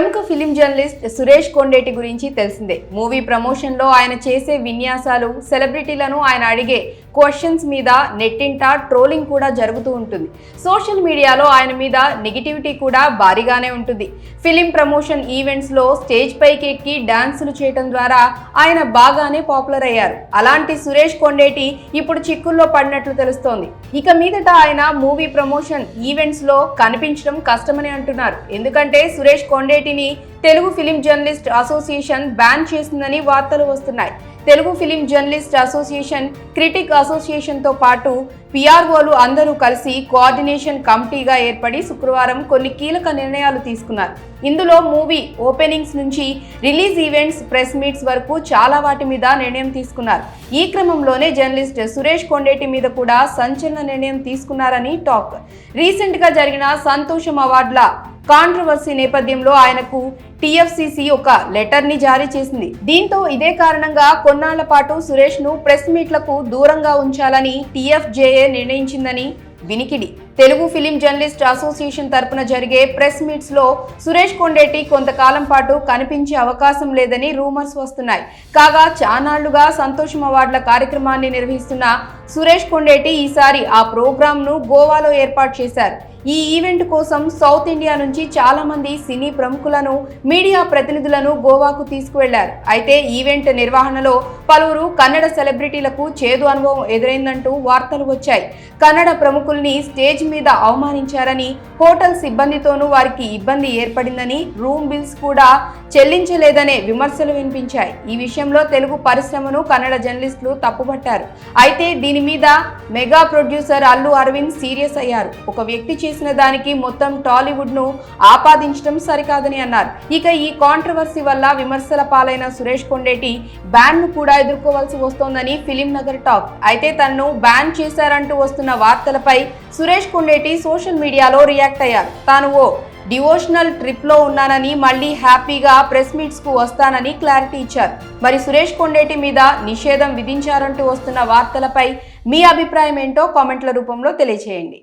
ప్రముఖ film journalist Suresh Kondeti గురించి తెలిసిందే. మూవీ ప్రమోషన్ లో ఆయన చేసే విన్యాసాలు, సెలబ్రిటీలను ఆయన అడిగే క్వశ్చన్స్ మీద నెట్టింట ట్రోలింగ్ కూడా జరుగుతూ ఉంటుంది. సోషల్ మీడియాలో ఆయన మీద నెగిటివిటీ కూడా భారీగానే ఉంటుంది. ఫిలిం ప్రమోషన్ ఈవెంట్స్ లో స్టేజ్ పైకి ఎక్కి డాన్సులు చేయడం ద్వారా ఆయన బాగానే పాపులర్ అయ్యారు. అలాంటి సురేష్ కొండేటి ఇప్పుడు చిక్కుల్లో పడినట్లు తెలుస్తోంది. ఇక మీదట ఆయన మూవీ ప్రమోషన్ ఈవెంట్స్ లో కనిపించడం కష్టమని అంటున్నారు. ఎందుకంటే సురేష్ కొండేటిని Telugu film journalist association ban చేసిందని వార్తలు వస్తున్నాయి. Telugu film journalist association, critic association తో పాటు పిఆర్ఓలు అందరూ కలిసి కోఆర్డినేషన్ కమిటీగా ఏర్పడి శుక్రవారం కొన్ని కీలక నిర్ణయాలు తీసుకున్నారు. ఇందులో మూవీ ఓపెనింగ్స్ నుంచి రిలీజ్ ఈవెంట్స్, ప్రెస్ మీట్స్ వరకు చాలా వాటి మీద నిర్ణయం తీసుకున్నారు. ఈ క్రమంలోనే జర్నలిస్ట్ సురేష్ కొండేటి మీద కూడా సంచలన నిర్ణయం తీసుకున్నారని టాక్. రీసెంట్ గా జరిగిన సంతోషం అవార్డుల కాంట్రవర్సీ నేపథ్యంలో ఆయనకు టీఎఫ్సీసీ ఒక లెటర్ ని జారీ చేసింది. దీంతో ఇదే కారణంగా కొన్నాళ్ల పాటు సురేష్ ను ప్రెస్ మీట్లకు దూరంగా ఉంచాలని టీఎఫ్జేఏ నిర్ణయించిందని వినికిడి. తెలుగు ఫిలిం జర్నలిస్ట్ అసోసియేషన్ తరపున జరిగే ప్రెస్ మీట్స్ లో సురేష్ కొండేటి కొంతకాలం పాటు కనిపించే అవకాశం లేదని రూమర్స్ వస్తున్నాయి. కాగా చానాళ్లుగా సంతోషం అవార్డుల కార్యక్రమాన్ని నిర్వహిస్తున్న సురేష్ కొండేటి ఈసారి ఆ ప్రోగ్రామ్ ను గోవాలో ఏర్పాటు చేశారు. ఈ ఈవెంట్ కోసం సౌత్ ఇండియా నుంచి చాలా మంది సినీ ప్రముఖులను, మీడియా ప్రతినిధులను గోవాకు తీసుకువెళ్లారు. అయితే ఈవెంట్ నిర్వహణలో పలువురు కన్నడ సెలబ్రిటీలకు చేదు అనుభవం ఎదురైందంటూ వార్తలు వచ్చాయి. కన్నడ ప్రముఖుల్ని స్టేజ్ మీద అవమానించారని, హోటల్ సిబ్బందితోనూ వారికి ఇబ్బంది ఏర్పడిందని, రూమ్ బిల్స్ కూడా చెల్లించలేదనే విమర్శలు వినిపించాయి. ఈ విషయంలో తెలుగు పరిశ్రమను కన్నడ జర్నలిస్టులు తప్పుపట్టారు. అయితే దీని మీద mega producer Allu Aravind serious అయ్యారు. ఒక వ్యక్తి చేసిన దానికి మొత్తం టాలీవుడ్ ను ఆపాదించడం సరికాదని అన్నారు. ఇక ఈ కాంట్రవర్సీ వల్ల విమర్శల పాలైన సురేష్ కొండేటి బ్యాన్ ను కూడా ఎదుర్కోవాల్సి వస్తోందని ఫిలిం నగర్ టాక్. అయితే తనను బ్యాన్ చేశారంటూ వస్తున్న వార్తలపై సురేష్ కొండేటి సోషల్ మీడియాలో రియాక్ట్ అయ్యారు. తాను ఓ డివోషనల్ ట్రిప్ లో ఉన్నానని, మళ్ళీ హ్యాపీగా ప్రెస్ మీట్స్ కు వస్తానని క్లారిటీ ఇచ్చారు. మరి సురేష్ కొండేటి మీద నిషేధం విధించారంటూ వస్తున్న వార్తలపై మీ అభిప్రాయం ఏంటో కామెంట్ల రూపంలో తెలియజేయండి.